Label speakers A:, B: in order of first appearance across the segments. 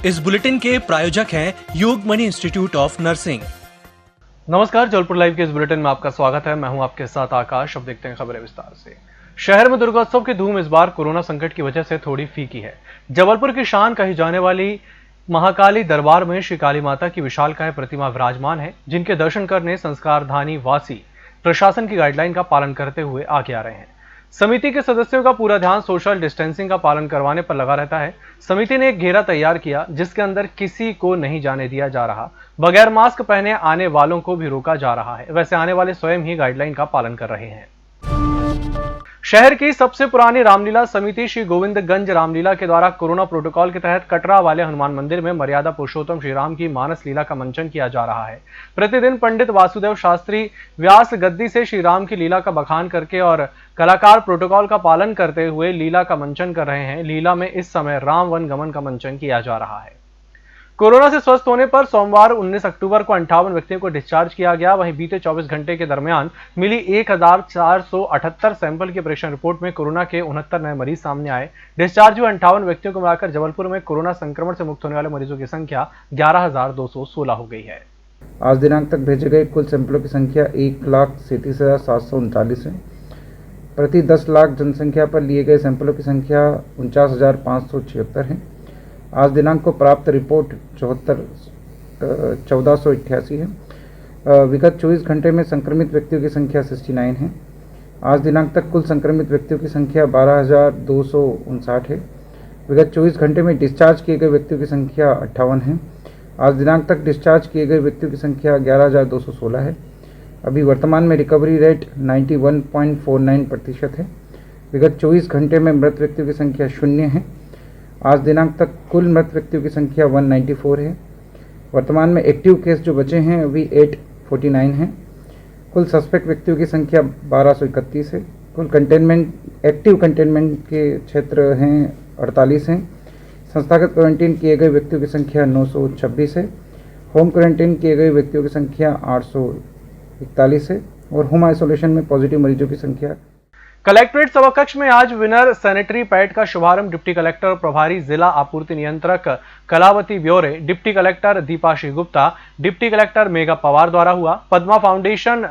A: इस बुलेटिन के प्रायोजक हैं योगमणि इंस्टीट्यूट ऑफ नर्सिंग।
B: नमस्कार, जबलपुर लाइव के इस बुलेटिन में आपका स्वागत है। मैं हूं आपके साथ आकाश। अब देखते हैं खबरें विस्तार से। शहर में दुर्गोत्सव की धूम इस बार कोरोना संकट की वजह से थोड़ी फीकी है। जबलपुर की शान कही जाने वाली महाकाली दरबार में श्री काली माता की विशालकाय प्रतिमा विराजमान है, जिनके दर्शन करने संस्कारधानी वासी प्रशासन की गाइडलाइन का पालन करते हुए आगे आ रहे हैं। समिति के सदस्यों का पूरा ध्यान सोशल डिस्टेंसिंग का पालन करवाने पर लगा रहता है। समिति ने एक घेरा तैयार किया, जिसके अंदर किसी को नहीं जाने दिया जा रहा। बगैर मास्क पहने आने वालों को भी रोका जा रहा है। वैसे आने वाले स्वयं ही गाइडलाइन का पालन कर रहे हैं। शहर की सबसे पुरानी रामलीला समिति श्री गोविंदगंज रामलीला के द्वारा कोरोना प्रोटोकॉल के तहत कटरा वाले हनुमान मंदिर में मर्यादा पुरुषोत्तम श्री राम की मानस लीला का मंचन किया जा रहा है। प्रतिदिन पंडित वासुदेव शास्त्री व्यास गद्दी से श्री राम की लीला का बखान करके और कलाकार प्रोटोकॉल का पालन करते हुए लीला का मंचन कर रहे हैं। लीला में इस समय राम वन गमन का मंचन किया जा रहा है। कोरोना से स्वस्थ होने पर सोमवार 19 अक्टूबर को 58 व्यक्तियों को डिस्चार्ज किया गया। वहीं बीते 24 घंटे के दरमियान मिली 1478 सैंपल की परीक्षण रिपोर्ट में कोरोना के 69 नए मरीज सामने आए। डिस्चार्ज हुए 58 व्यक्तियों को मिलाकर जबलपुर में कोरोना संक्रमण से मुक्त होने वाले मरीजों की संख्या 11,216 हो गई है।
C: आज दिनांक तक भेजे गए कुल सैंपलों की संख्या 1,37,739 है। प्रति 10 लाख जनसंख्या पर लिए गए सैंपलों की संख्या 49,576 है। आज दिनांक को प्राप्त रिपोर्ट 1488 है। विगत 24 घंटे में संक्रमित व्यक्तियों की संख्या 69 है। आज दिनांक तक कुल संक्रमित व्यक्तियों की संख्या 12,259 है। विगत 24 घंटे में डिस्चार्ज किए गए व्यक्तियों की संख्या 58 है। आज दिनांक तक डिस्चार्ज किए गए व्यक्तियों की संख्या 11,216 है। अभी वर्तमान में रिकवरी रेट 91.49% है। विगत 24 घंटे में मृत व्यक्तियों की संख्या 0 है। आज दिनांक तक कुल मृत व्यक्तियों की संख्या 194 है। वर्तमान में एक्टिव केस जो बचे हैं अभी 849 हैं। कुल सस्पेक्ट व्यक्तियों की संख्या 1231 है। कुल एक्टिव कंटेनमेंट के क्षेत्र हैं 48 हैं। संस्थागत क्वारंटीन किए गए व्यक्तियों की संख्या 926 है। होम क्वारंटीन किए गए व्यक्तियों की संख्या 841 है और होम आइसोलेशन में पॉजिटिव मरीजों की संख्या।
B: कलेक्ट्रेट सभाकक्ष में आज विनर सैनिटरी पैड का शुभारंभ डिप्टी कलेक्टर प्रभारी जिला आपूर्ति नियंत्रक Kalavati Byore, deputy collector Deepashi Gupta, deputy collector Megha Pawar द्वारा हुआ। पद्मा फाउंडेशन,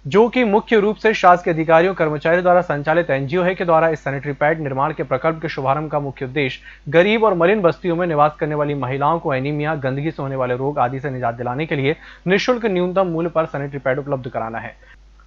B: जो कि मुख्य रूप से शासकीय अधिकारियों कर्मचारियों द्वारा संचालित एनजीओ है, के द्वारा इस सैनिटरी पैड निर्माण के प्रकल्प के शुभारंभ का मुख्य उद्देश्य गरीब और मलिन बस्तियों में निवास करने वाली महिलाओं को एनीमिया, गंदगी से होने वाले रोग आदि से निजात दिलाने के लिए निःशुल्क न्यूनतम मूल्य पर सैनिटरी पैड उपलब्ध कराना है।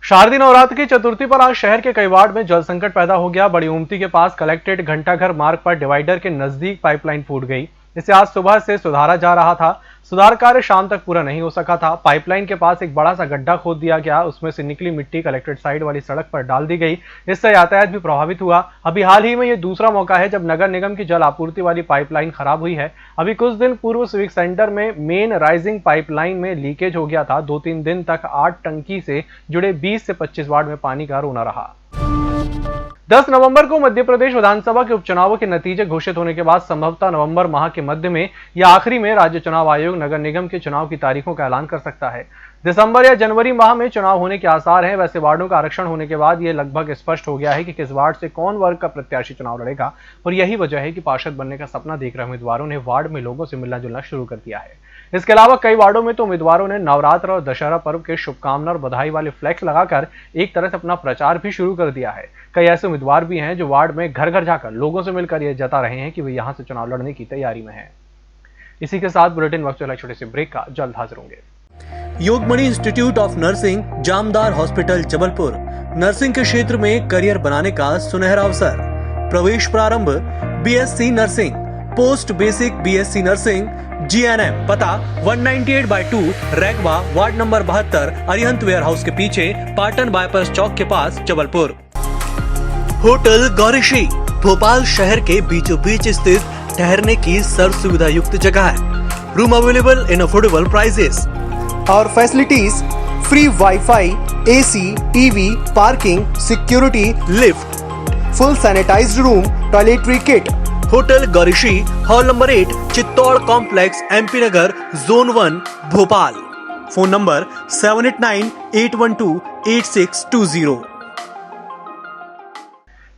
B: शारदीय नवरात्र की चतुर्थी पर आज शहर के कई वार्ड में जल संकट पैदा हो गया। बड़ी उमती के पास कलेक्ट्रेट घंटाघर मार्ग पर डिवाइडर के नजदीक पाइपलाइन फूट गई। इसे आज सुबह से सुधारा जा रहा था। सुधार कार्य शाम तक पूरा नहीं हो सका था। पाइपलाइन के पास एक बड़ा सा गड्ढा खोद दिया गया। उसमें से निकली मिट्टी कलेक्ट्रेट साइड वाली सड़क पर डाल दी गई। इससे यातायात भी प्रभावित हुआ। अभी हाल ही में ये दूसरा मौका है जब नगर निगम की जल आपूर्ति वाली पाइपलाइन खराब हुई है। अभी कुछ दिन पूर्व सिविक सेंटर में मेन राइजिंग पाइपलाइन में लीकेज हो गया था। 2-3 दिन तक 8 टंकी से जुड़े 20 से 25 वार्ड में पानी का रोना रहा। 10 नवंबर को मध्य प्रदेश विधानसभा के उपचुनावों के नतीजे घोषित होने के बाद संभवतः नवंबर माह के मध्य में या आखिरी में राज्य चुनाव आयोग नगर निगम के चुनाव की तारीखों का ऐलान कर सकता है। दिसंबर या जनवरी माह में चुनाव होने के आसार हैं। वैसे वार्डों का आरक्षण होने के बाद यह लगभग स्पष्ट हो गया है कि किस वार्ड से कौन वर्ग का प्रत्याशी चुनाव लड़ेगा और यही वजह है कि पार्षद बनने का सपना देख रहे उम्मीदवारों ने वार्ड में लोगों से मिलना जुलना शुरू कर दिया है। इसके अलावा कई वार्डों में तो उम्मीदवारों ने नवरात्र और दशहरा पर्व के शुभकामना और बधाई वाले फ्लैक्स लगाकर एक तरह से अपना प्रचार भी शुरू कर दिया है। कई ऐसे उम्मीदवार भी हैं जो वार्ड में घर घर जाकर लोगों से मिलकर यह जता रहे हैं कि वे यहां से चुनाव लड़ने की तैयारी में हैं। इसी के साथ बुलेटिन वक्त चला छोटे से ब्रेक का, जल्द हाजिर होंगे।
A: Yogmani institute of nursing, Jamdar hospital, Jabalpur. Nursing के क्षेत्र में करियर बनाने का सुनहरा अवसर। प्रवेश प्रारंभ BSc nursing, post basic BSc nursing, GNM. पता 198/2 Raigwa, ward number 72, Arihant warehouse के पीछे, पाटन बाईपास चौक के पास, जबलपुर। होटल गौरीश्री भोपाल शहर के बीचों बीच स्थित ठहरने की सर्व सुविधा युक्त जगह है। Room available in affordable prices
D: और facilities free WiFi, AC, TV, parking, security,
A: lift,
D: full sanitized room, toiletry kit.
A: Hotel Gaurishree, hall number 8, Chittor complex, MP Nagar, zone 1, Bhopal. Phone number 7898128620।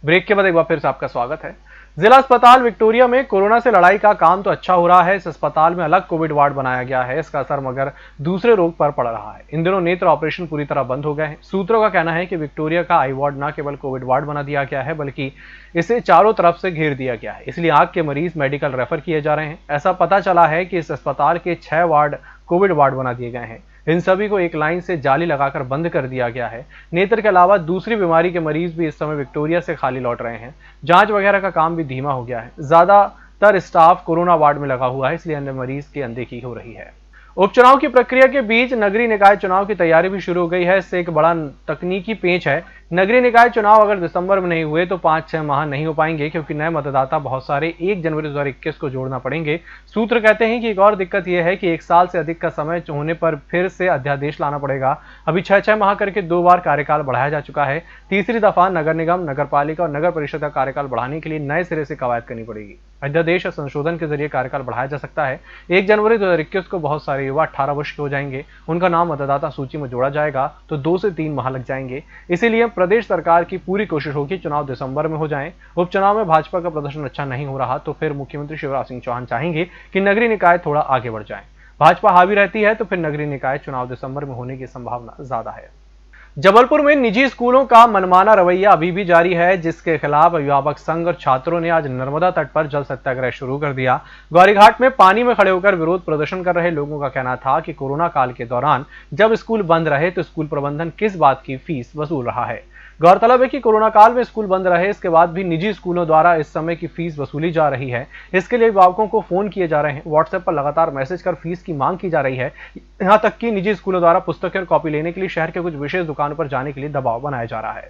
B: Break के बाद एक बार फिर से आपका स्वागत है। जिला अस्पताल विक्टोरिया में कोरोना से लड़ाई का काम तो अच्छा हो रहा है। इस अस्पताल में अलग कोविड वार्ड बनाया गया है। इसका असर मगर दूसरे रोग पर पड़ रहा है। इन दिनों नेत्र ऑपरेशन पूरी तरह बंद हो गए हैं। सूत्रों का कहना है कि विक्टोरिया का आई वार्ड न केवल कोविड वार्ड बना दिया गया है बल्कि इसे चारों तरफ से घेर दिया गया है, इसलिए आंख के मरीज मेडिकल रेफर किए जा रहे हैं। ऐसा पता चला है कि इस अस्पताल के 6 वार्ड कोविड वार्ड बना दिए गए हैं। इन सभी को एक लाइन से जाली लगाकर बंद कर दिया गया है। नेत्र के अलावा दूसरी बीमारी के मरीज भी इस समय विक्टोरिया से खाली लौट रहे हैं। जांच वगैरह का काम भी धीमा हो गया है। ज्यादातर स्टाफ कोरोना वार्ड में लगा हुआ है, इसलिए अन्य मरीज की अनदेखी हो रही है। उपचुनाव की प्रक्रिया के बीच नगरीय निकाय चुनाव की तैयारी भी शुरू हो गई है। इससे एक बड़ा तकनीकी पेंच है। नगरीय निकाय चुनाव अगर दिसंबर में नहीं हुए तो 5-6 माह नहीं हो पाएंगे, क्योंकि नए मतदाता बहुत सारे 1 जनवरी 2021 को जोड़ना पड़ेंगे। सूत्र कहते हैं कि एक और दिक्कत यह है कि 1 साल से अधिक का समय होने पर फिर से अध्यादेश लाना पड़ेगा। अभी 6-6 माह करके 2 बार कार्यकाल बढ़ाया जा चुका है। तीसरी दफा नगर निगम, नगर पालिका और नगर परिषद का कार्यकाल बढ़ाने के लिए नए सिरे से कवायद करनी पड़ेगी। अध्यादेश संशोधन के जरिए कार्यकाल बढ़ाया जा सकता है। 1 जनवरी 2021 को बहुत सारे युवा 18 वर्ष के हो जाएंगे। उनका नाम मतदाता सूची में जोड़ा जाएगा तो 2 से 3 माह लग जाएंगे। इसीलिए प्रदेश सरकार की पूरी कोशिश होगी चुनाव दिसंबर में हो जाएं। उपचुनाव में भाजपा का प्रदर्शन अच्छा नहीं हो रहा तो फिर मुख्यमंत्री शिवराज सिंह चौहान चाहेंगे कि नगरीय निकाय थोड़ा आगे बढ़ जाएं। भाजपा हावी रहती है तो फिर नगरीय निकाय चुनाव दिसंबर में होने की संभावना ज्यादा है। जबलपुर में निजी स्कूलों का मनमाना रवैया अभी भी जारी है, जिसके खिलाफ अभिभावक संघ और छात्रों ने आज नर्मदा तट पर जल सत्याग्रह शुरू कर दिया। गौरीघाट में पानी में खड़े होकर विरोध प्रदर्शन कर रहे लोगों का कहना था कि कोरोना काल के दौरान जब स्कूल बंद रहे तो स्कूल प्रबंधन किस बात की फीस वसूल रहा है। गौरतलब है कि कोरोना काल में स्कूल बंद रहे, इसके बाद भी निजी स्कूलों द्वारा इस समय की फीस वसूली जा रही है। इसके लिए अभिभावकों को फोन किए जा रहे हैं, व्हाट्सएप पर लगातार मैसेज कर फीस की मांग की जा रही है। यहां तक कि निजी स्कूलों द्वारा पुस्तकें और कॉपी लेने के लिए शहर के कुछ विशेष दुकानों पर जाने के लिए दबाव बनाया जा रहा है।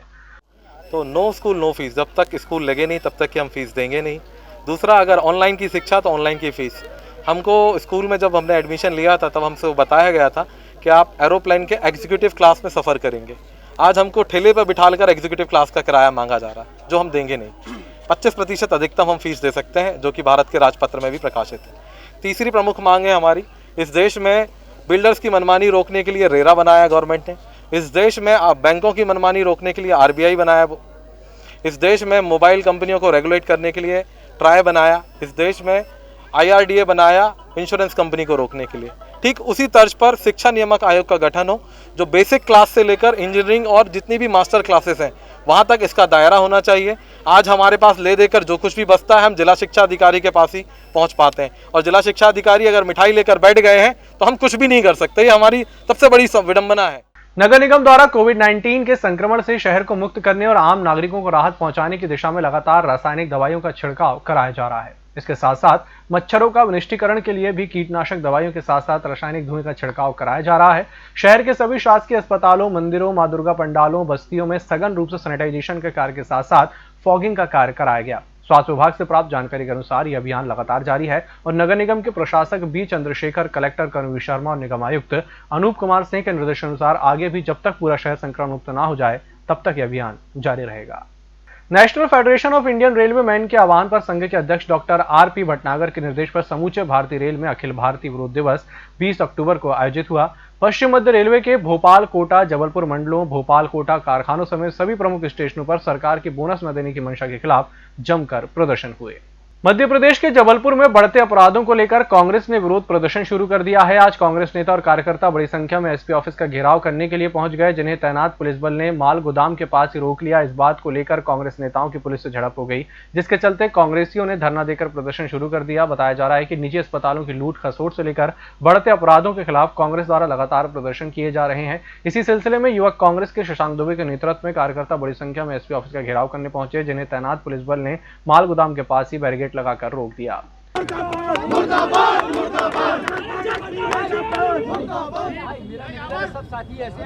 E: तो नो स्कूल नो फीस, जब तक स्कूल लगे नहीं तब तक कि हम फीस देंगे नहीं। दूसरा, अगर ऑनलाइन की शिक्षा तो ऑनलाइन की फीस। हमको स्कूल में जब हमने एडमिशन लिया था तब हमसे बताया गया था कि आप एरोप्लेन के एग्जीक्यूटिव क्लास में सफ़र करेंगे। आज हमको ठेले पर बिठाकर एग्जीक्यूटिव क्लास का किराया मांगा जा रहा है, जो हम देंगे नहीं। 25% अधिकतम हम फीस दे सकते हैं, जो कि भारत के राजपत्र में भी प्रकाशित है। तीसरी प्रमुख मांग है हमारी, इस देश में बिल्डर्स की मनमानी रोकने के लिए रेरा बनाया गवर्नमेंट ने। इस देश में बैंकों की मनमानी रोकने के लिए RBI बनाया। वो इस देश में मोबाइल कंपनियों को रेगुलेट करने के लिए ट्राई बनाया। इस देश में IRDA बनाया इंश्योरेंस कंपनी को रोकने के लिए। ठीक उसी तर्ज पर शिक्षा नियामक आयोग का गठन हो, जो बेसिक क्लास से लेकर इंजीनियरिंग और जितनी भी मास्टर क्लासेस हैं वहाँ तक इसका दायरा होना चाहिए। आज हमारे पास ले देकर जो कुछ भी बचता है हम जिला शिक्षा अधिकारी के पास ही पहुँच पाते हैं, और जिला शिक्षा अधिकारी अगर मिठाई लेकर बैठ गए हैं तो हम कुछ भी नहीं कर सकते। ये हमारी सबसे बड़ी विडंबना है।
B: नगर निगम द्वारा कोविड-19 के संक्रमण से शहर को मुक्त करने और आम नागरिकों को राहत पहुंचाने की दिशा में लगातार रासायनिक दवाइयों का छिड़काव कराया जा रहा है। इसके साथ साथ मच्छरों का निष्टीकरण के लिए भी कीटनाशक दवाइयों के साथ साथ रासायनिक धुएं का छिड़काव कराया जा रहा है। शहर के सभी शासकीय अस्पतालों, मंदिरों, मां दुर्गा पंडालों, बस्तियों में सघन रूप से सैनिटाइजेशन के कार्य के साथ साथ फॉगिंग का कार्य कराया गया। स्वास्थ्य विभाग से प्राप्त जानकारी के अनुसार यह अभियान लगातार जारी है और नगर निगम के प्रशासक बी चंद्रशेखर, कलेक्टर कर्मवीर शर्मा और निगम आयुक्त अनूप कुमार सिंह के निर्देशानुसार आगे भी जब तक पूरा शहर संक्रमण मुक्त न हो जाए तब तक यह अभियान जारी रहेगा। National federation of Indian railway man के आह्वान पर संघ के अध्यक्ष डॉक्टर RP भटनागर के निर्देश पर समूचे भारतीय रेल में अखिल भारतीय विरोध दिवस 20 अक्टूबर को आयोजित हुआ। पश्चिम मध्य रेलवे के भोपाल, कोटा, जबलपुर मंडलों, भोपाल, कोटा कारखानों समेत सभी प्रमुख स्टेशनों पर सरकार की बोनस न देने की मंशा के खिलाफ जमकर प्रदर्शन हुए। मध्य प्रदेश के जबलपुर में बढ़ते अपराधों को लेकर कांग्रेस ने विरोध प्रदर्शन शुरू कर दिया है। आज कांग्रेस नेता और कार्यकर्ता बड़ी संख्या में SP ऑफिस का घेराव करने के लिए पहुंच गए, जिन्हें तैनात पुलिस बल ने माल गोदाम के पास ही रोक लिया। इस बात को लेकर कांग्रेस नेताओं की पुलिस से झड़प हो गई, जिसके चलते कांग्रेसियों ने धरना देकर प्रदर्शन शुरू कर दिया। बताया जा रहा है कि निजी अस्पतालों की लूट खसोट से लेकर बढ़ते अपराधों के खिलाफ कांग्रेस द्वारा लगातार प्रदर्शन किए जा रहे हैं। इसी सिलसिले में युवक कांग्रेस के शशांक दुबे के नेतृत्व में कार्यकर्ता बड़ी संख्या में SP ऑफिस का घेराव करने पहुंचे, जिन्हें तैनात पुलिस बल ने माल गोदाम के पास ही बैरिकेड लगाकर रोक दिया।
F: सब साथी ऐसे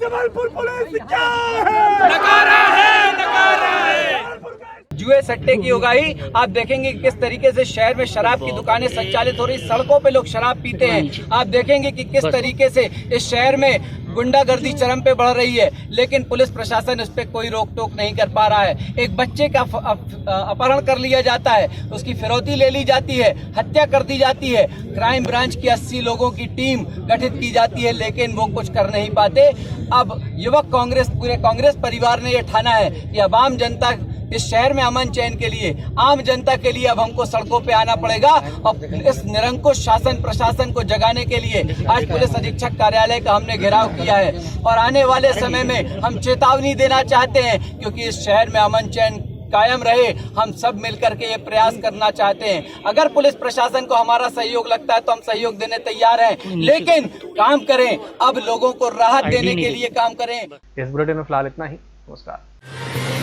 G: जबलपुर पुलिस क्या है? नकारा है, नकारा है।
F: जुए सट्टे की उगाही। आप देखेंगे किस तरीके से शहर में शराब की दुकानें संचालित हो रही, सड़कों पे लोग शराब पीते हैं। आप देखेंगे कि किस तरीके से इस शहर में गुंडागर्दी चरम पे बढ़ रही है, लेकिन पुलिस प्रशासन इस पे कोई रोक टोक नहीं कर पा रहा है। एक बच्चे का अपहरण कर लिया जाता है, उसकी फिरौती ले ली जाती है, हत्या कर दी जाती है। क्राइम ब्रांच की 80 लोगों की टीम गठित की जाती है, लेकिन वो कुछ कर नहीं पाते। अब युवक कांग्रेस, पूरे कांग्रेस परिवार ने यह ठाना है कि अब आम जनता, इस शहर में अमन चैन के लिए, आम जनता के लिए अब हमको सड़कों पे आना पड़ेगा और इस निरंकुश शासन प्रशासन को जगाने के लिए आज पुलिस अधीक्षक कार्यालय का हमने घेराव किया है। और आने वाले समय में हम चेतावनी देना चाहते हैं, क्योंकि इस शहर में अमन चैन कायम रहे, हम सब मिलकर के ये प्रयास करना चाहते हैं। अगर पुलिस प्रशासन को हमारा सहयोग लगता है तो हम सहयोग देने तैयार हैं, लेकिन काम करें, अब लोगों को राहत देने के लिए काम करें।
B: इस बुलेटिन में फिलहाल इतना ही। नमस्कार।